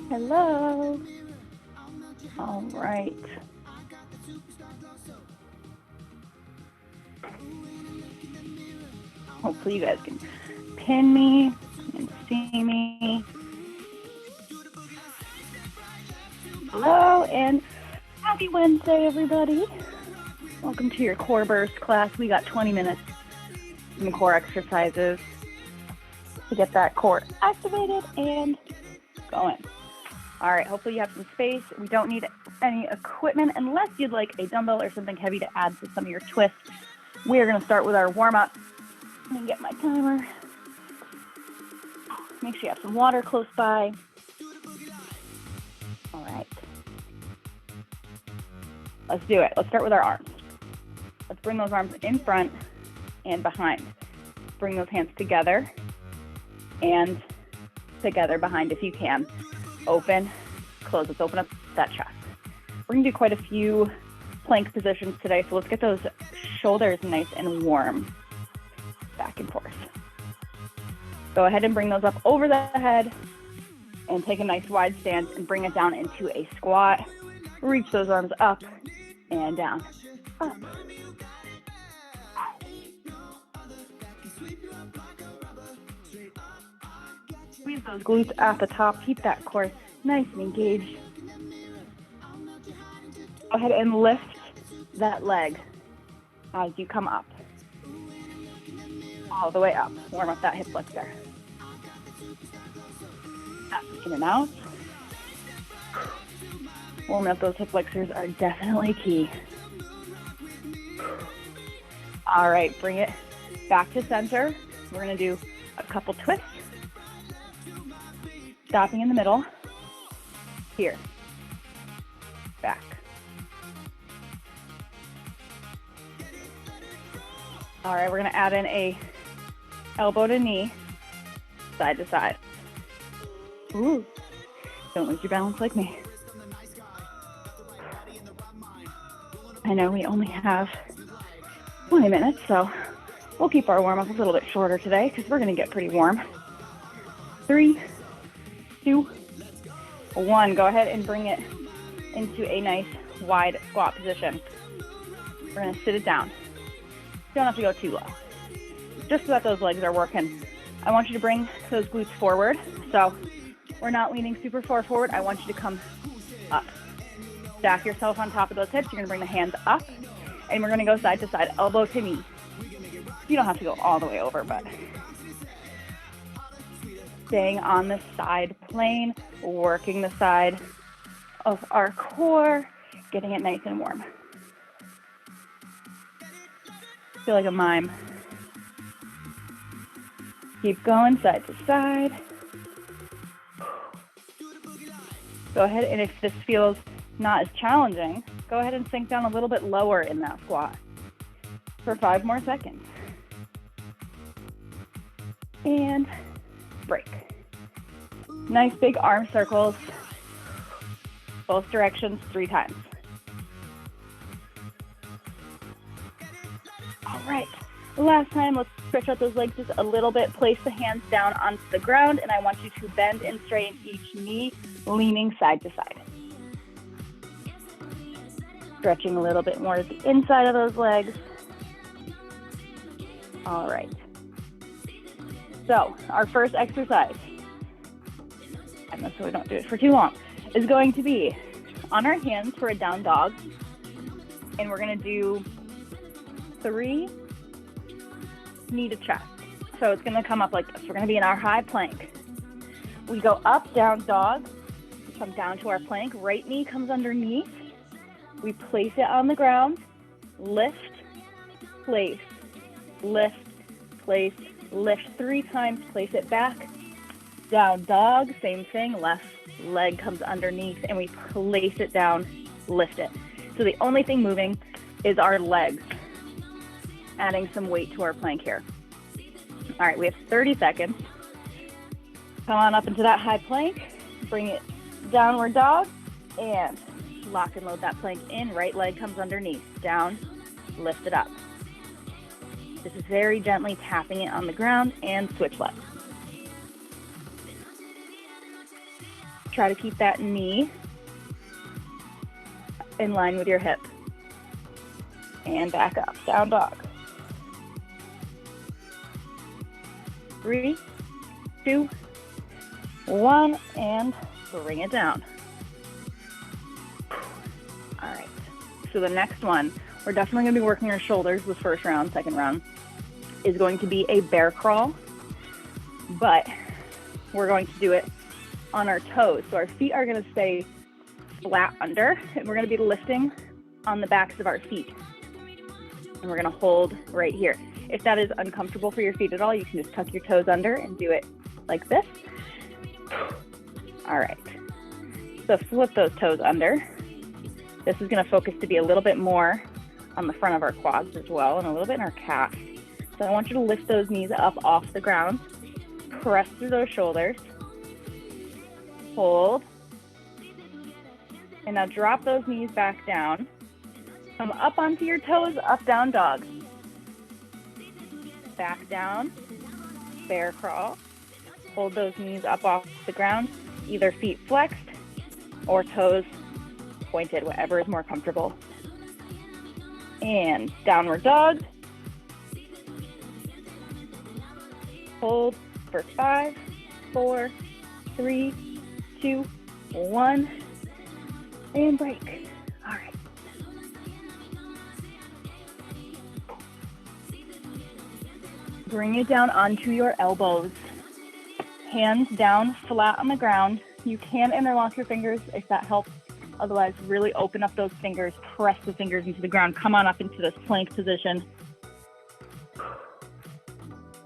Hello. All right. Hopefully you guys can pin me and see me. Hello and happy Wednesday, everybody. Welcome to your Coreburst class. We got 20 minutes in core exercises to get that core activated and going. All right, hopefully you have some space. We don't need any equipment unless you'd like a dumbbell or something heavy to add to some of your twists. We are going to start with our warm-up. Let me get my timer. Make sure you have some water close by. All right. Let's do it. Let's start with our arms. Let's bring those arms in front and behind. Bring those hands together and together behind if you can. Open, close. Let's open up that chest. We're going to do quite a few plank positions today, so let's get those shoulders nice and warm. Back and forth. Go ahead and bring those up over the head and take a nice wide stance and bring it down into a squat. Reach those arms up and down. Up. Squeeze those glutes at the top. Keep that core nice and engaged. Go ahead and lift that leg as you come up. All the way up. Warm up that hip flexor. Up, in and out. Warming up those hip flexors are definitely key. All right, bring it back to center. We're going to do a couple twists. Stopping in the middle. Here. Back. All right, we're going to add in a elbow to knee, side to side. Ooh, don't lose your balance like me. I know we only have 20 minutes, so we'll keep our warm-up a little bit shorter today because we're going to get pretty warm. 3, 2, 1. Go ahead and bring it into a nice wide squat position. We're going to sit it down. You don't have to go too low. Just so that those legs are working. I want you to bring those glutes forward. So we're not leaning super far forward. I want you to come up. Stack yourself on top of those hips. You're going to bring the hands up. And we're going to go side to side, elbow to knee. You don't have to go all the way over, but staying on the side plane, working the side of our core, getting it nice and warm. Feel like a mime. Keep going side to side. Go ahead, and if this feels not as challenging, go ahead and sink down a little bit lower in that squat for 5 more seconds. And break. Nice big arm circles, both directions 3 times. All right, last time, let's stretch out those legs just a little bit. Place the hands down onto the ground, and I want you to bend and straighten each knee, leaning side to side. Stretching a little bit more at the inside of those legs. All right. So our first exercise, and so we don't do it for too long, is going to be on our hands for a down dog. And we're going to do 3 knee to chest. So it's going to come up like this. We're going to be in our high plank. We go up, down dog. We come down to our plank. Right knee comes underneath. We place it on the ground. Lift, place, lift, place, lift 3 times. Place it back. Down dog, same thing. Left leg comes underneath, and we place it down, lift it. So the only thing moving is our legs, adding some weight to our plank here. All right, we have 30 seconds. Come on up into that high plank, bring it downward dog, and lock and load that plank in. Right leg comes underneath, down, lift it up. This is very gently tapping it on the ground, and switch legs. Try to keep that knee in line with your hip. And back up, down dog. 3, 2, 1, and bring it down. All right, so the next one, we're definitely gonna be working our shoulders this first round. Second round is going to be a bear crawl, but we're going to do it on our toes. So our feet are gonna stay flat under, and we're gonna be lifting on the backs of our feet. And we're gonna hold right here. If that is uncomfortable for your feet at all, you can just tuck your toes under and do it like this. All right, so flip those toes under. This is gonna focus to be a little bit more on the front of our quads as well, and a little bit in our calves. So I want you to lift those knees up off the ground, press through those shoulders, hold, and now drop those knees back down. Come up onto your toes, up, down dog. Back down, bear crawl. Hold those knees up off the ground, either feet flexed or toes pointed, whatever is more comfortable. And downward dog. Hold for 5, 4, 3, 2, 1, and break. All right. Bring it down onto your elbows. Hands down, flat on the ground. You can interlock your fingers if that helps. Otherwise, really open up those fingers, press the fingers into the ground. Come on up into this plank position.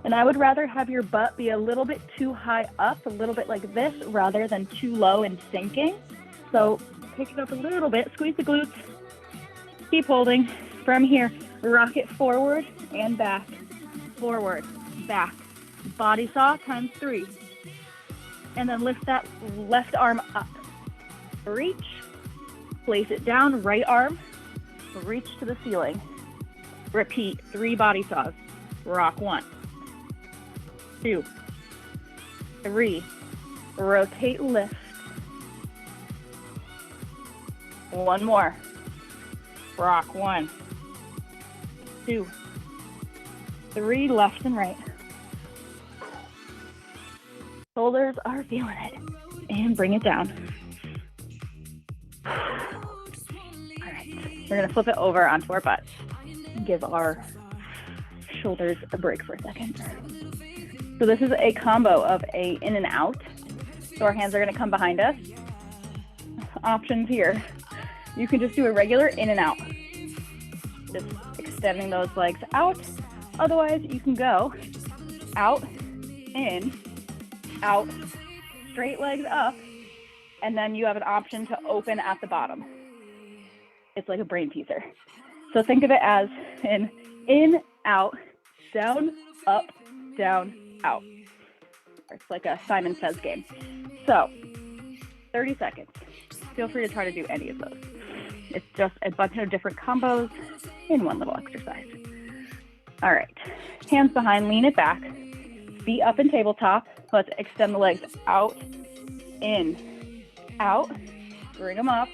And I would rather have your butt be a little bit too high up, a little bit like this, rather than too low and sinking. So pick it up a little bit, squeeze the glutes, keep holding. From here, rock it forward and back, forward, back. Body saw times 3. And then lift that left arm up. Reach, place it down, right arm, reach to the ceiling. Repeat 3 body saws. Rock 1, 2, 3, rotate, lift. 1 more. Rock 1, 2, 3, left and right. Shoulders are feeling it. And bring it down. All right, we're gonna flip it over onto our butt. Give our shoulders a break for a second. So this is a combo of a in and out. So our hands are gonna come behind us. Options here. You can just do a regular in and out. Just extending those legs out. Otherwise, you can go out, in, out, straight legs up, and then you have an option to open at the bottom. It's like a brain teaser. So think of it as an in, out, down, up, down, out. It's like a Simon Says game. So 30 seconds. Feel free to try to do any of those. It's just a bunch of different combos in one little exercise. All right, hands behind, lean it back, feet up in tabletop. Let's extend the legs out, in, out, bring them up,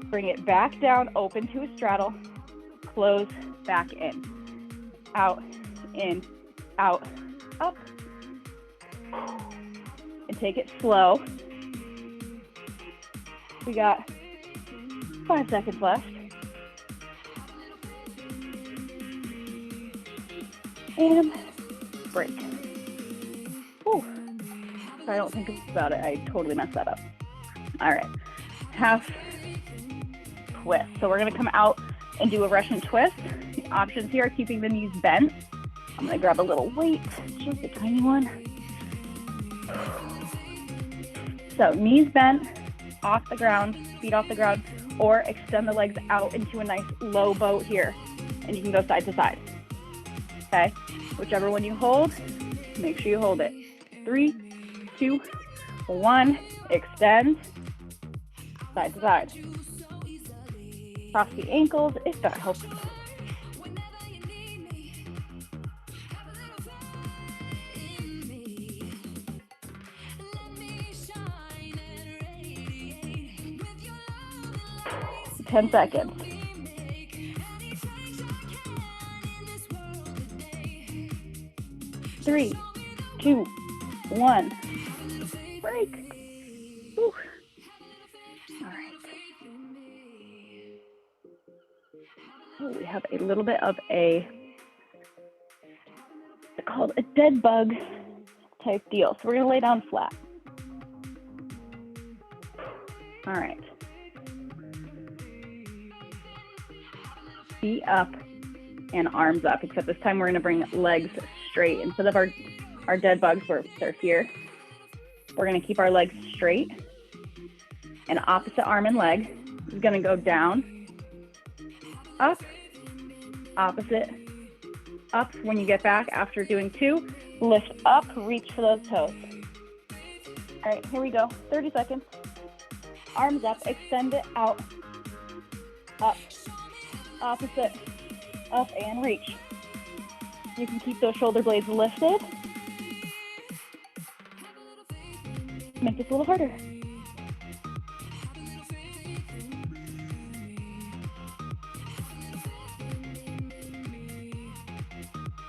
bring it back down, open to a straddle, close, back in, out, in, out, up, and take it slow. We got 5 seconds left. And break. Whew. If I don't think about it, I totally messed that up. All right, half twist. So we're gonna come out and do a Russian twist. The options here are keeping the knees bent. I'm gonna grab a little weight, just a tiny one. So knees bent, off the ground, feet off the ground, or extend the legs out into a nice low boat here. And you can go side to side. Okay, whichever one you hold, make sure you hold it. 3, 2, 1, extend, side to side. Cross the ankles if that helps. 10 seconds. 3, 2, 1. Break. Whew. All right. Oh, we have a little bit of it's called a dead bug type deal. So we're going to lay down flat. All right. Feet up and arms up, except this time we're going to bring legs straight. Instead of our dead bugs where they're here, we're going to keep our legs straight. And opposite arm and leg is going to go down, up, opposite, up. When you get back after doing 2, lift up, reach for those toes. All right, here we go. 30 seconds. Arms up, extend it out, up, opposite, up, and reach. You can keep those shoulder blades lifted. Make this a little harder.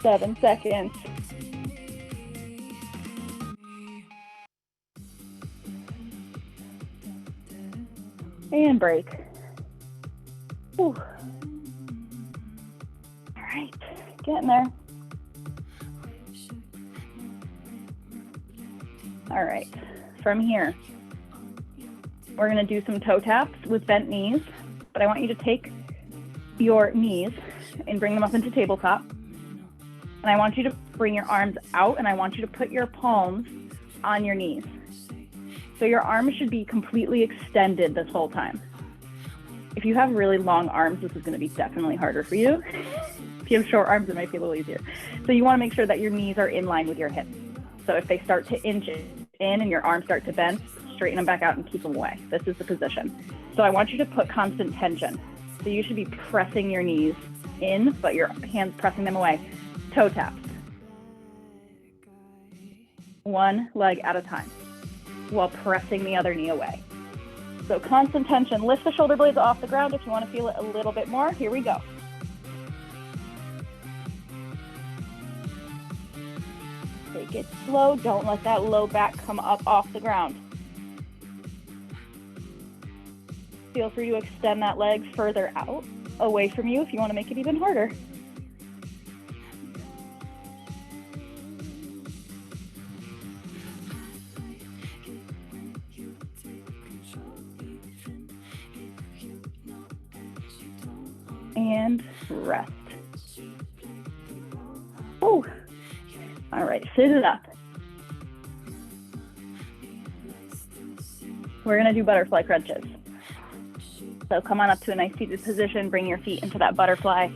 Seven seconds. And break. Whew. All right, getting there. All right, from here, we're gonna do some toe taps with bent knees, but I want you to take your knees and bring them up into tabletop. And I want you to bring your arms out, and I want you to put your palms on your knees. So your arms should be completely extended this whole time. If you have really long arms, this is going to be definitely harder for you. If you have short arms, it might be a little easier. So you want to make sure that your knees are in line with your hips. So if they start to inch in and your arms start to bend, straighten them back out and keep them away. This is the position. So I want you to put constant tension. So you should be pressing your knees in, but your hands pressing them away. Toe taps. One leg at a time while pressing the other knee away. So constant tension. Lift the shoulder blades off the ground if you want to feel it a little bit more. Here we go. Take it slow. Don't let that low back come up off the ground. Feel free to extend that leg further out, away from you if you want to make it even harder. And rest. Oh, all right, sit it up. We're gonna do butterfly crunches. So come on up to a nice seated position, bring your feet into that butterfly.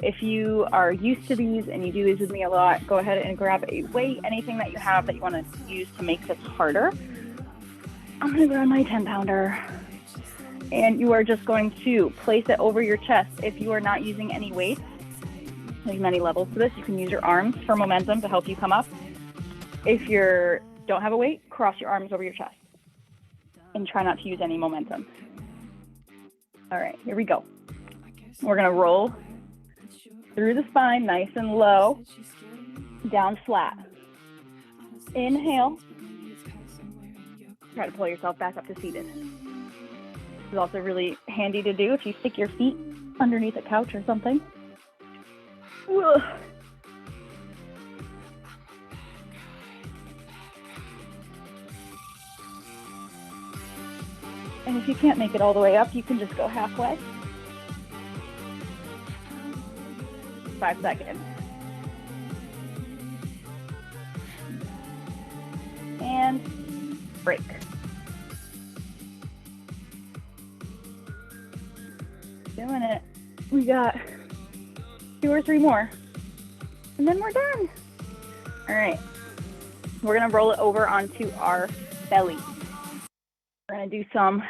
If you are used to these and you do these with me a lot, go ahead and grab a weight, anything that you have that you wanna use to make this harder. I'm gonna grab my 10-pounder. And you are just going to place it over your chest. If you are not using any weights, there's many levels to this. You can use your arms for momentum to help you come up. If you don't have a weight, cross your arms over your chest and try not to use any momentum. All right, here we go. We're gonna roll through the spine, nice and low, down flat. Inhale. Try to pull yourself back up to seated. This is also really handy to do if you stick your feet underneath a couch or something. Ugh. And if you can't make it all the way up, you can just go halfway. 5 seconds. And break. Doing it. We got 2 or 3 more. And then we're done. All right. We're going to roll it over onto our belly. We're going to do some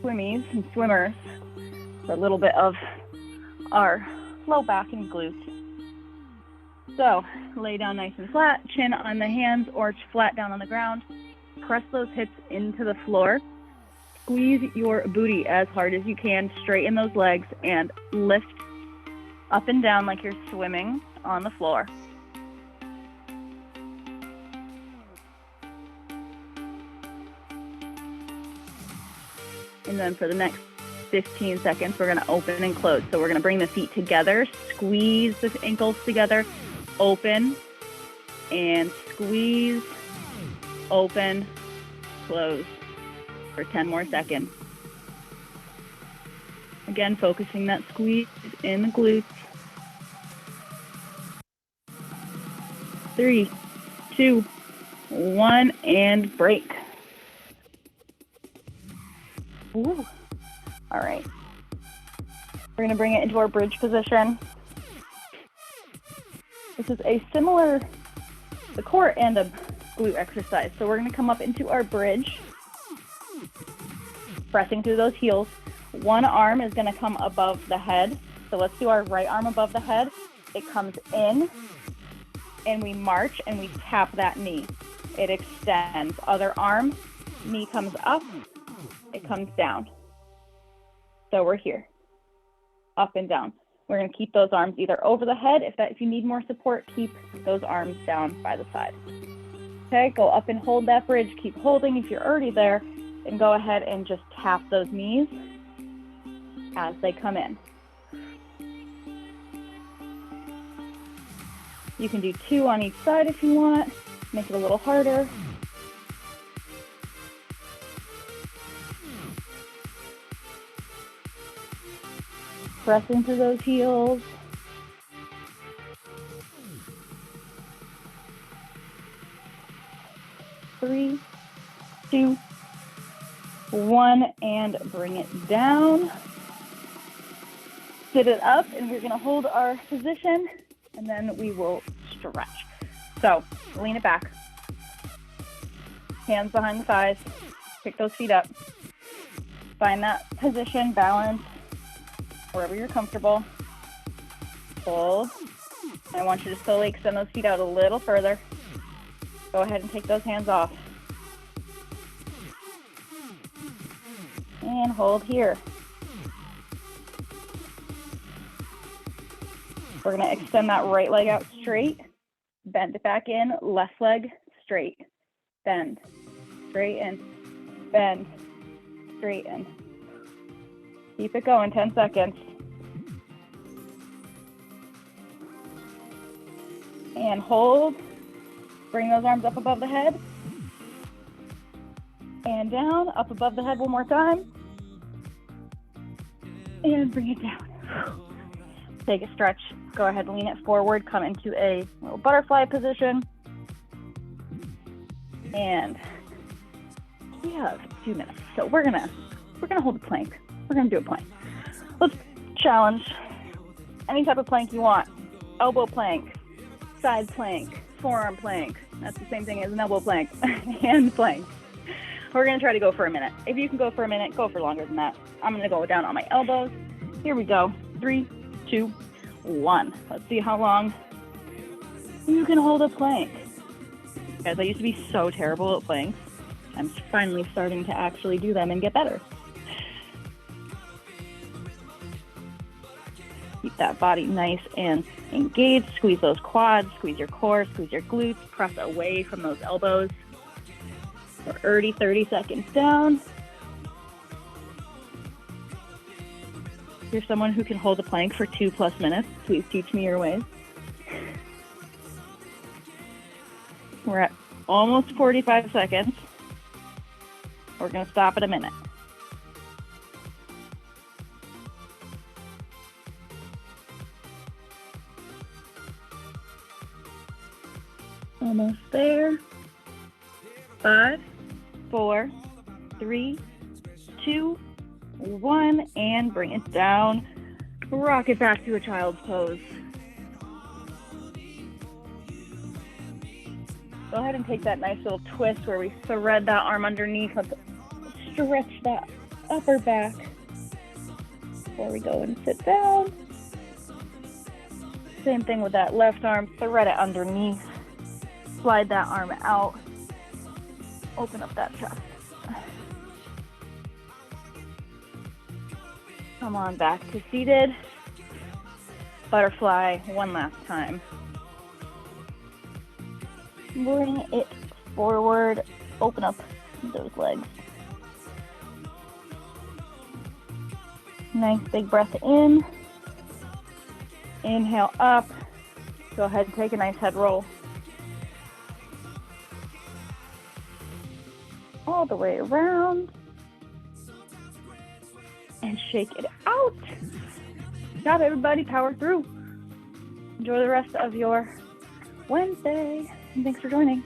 swimmies and swimmers for a little bit of our low back and glutes. So lay down nice and flat, chin on the hands or flat down on the ground. Press those hips into the floor. squeeze your booty as hard as you can, straighten those legs, and lift up and down like you're swimming on the floor. And then for the next 15 seconds, we're gonna open and close. So we're gonna bring the feet together, squeeze the ankles together, open, and squeeze, open, close for 10 more seconds. Again, focusing that squeeze in the glutes. 3, 2, 1, and break. Ooh. All right. We're going to bring it into our bridge position. This is a similar, the core and a glute exercise. So we're going to come up into our bridge, pressing through those heels. One arm is going to come above the head. So let's do our right arm above the head. It comes in, and we march, and we tap that knee. It extends. Other arm, knee comes up, it comes down. So we're here, up and down. We're going to keep those arms either over the head. If you need more support, keep those arms down by the side. Okay, go up and hold that bridge. Keep holding if you're already there, and go ahead and just tap those knees as they come in. You can do 2 on each side if you want. Make it a little harder. Press into those heels. Three, 2, 1, and bring it down. Sit it up, and we're gonna hold our position, and then we will stretch. So lean it back. Hands behind the thighs. Pick those feet up. Find that position, balance, wherever you're comfortable. Hold. I want you to slowly extend those feet out a little further. Go ahead and take those hands off. And hold here. We're going to extend that right leg out straight. Bend it back in. Left leg straight. Bend. Straighten. Bend. Straighten. Keep it going, 10 seconds. And hold. Bring those arms up above the head. And down, up above the head one more time. And bring it down. Take a stretch. Go ahead and lean it forward. Come into a little butterfly position. And we have 2 minutes. So we're gonna hold a plank. We're gonna do a plank. Let's challenge any type of plank you want. Elbow plank, side plank, forearm plank. That's the same thing as an elbow plank. Hand plank. We're gonna try to go for a minute. If you can go for a minute, go for longer than that. I'm gonna go down on my elbows. Here we go. 3, 2, 1. Let's see how long you can hold a plank. Guys, I used to be so terrible at planks. I'm finally starting to actually do them and get better. Keep that body nice and engaged. Squeeze those quads, squeeze your core, squeeze your glutes, press away from those elbows. We're already 30 seconds down. If you're someone who can hold a plank for 2+ minutes, please teach me your ways. We're at almost 45 seconds. We're going to stop at a minute. Almost there. 5, 4, 3, 2, 1, and bring it down. Rock it back to a child's pose. Go ahead and take that nice little twist where we thread that arm underneath. Let's stretch that upper back before we go and sit down. Same thing with that left arm. Thread it underneath. Slide that arm out. Open up that chest. Come on back to seated. Butterfly one last time. Bring it forward. Open up those legs. Nice big breath in. Inhale up. Go ahead and take a nice head roll. All the way around. And shake it out. Got it, everybody. Power through. Enjoy the rest of your Wednesday. And thanks for joining.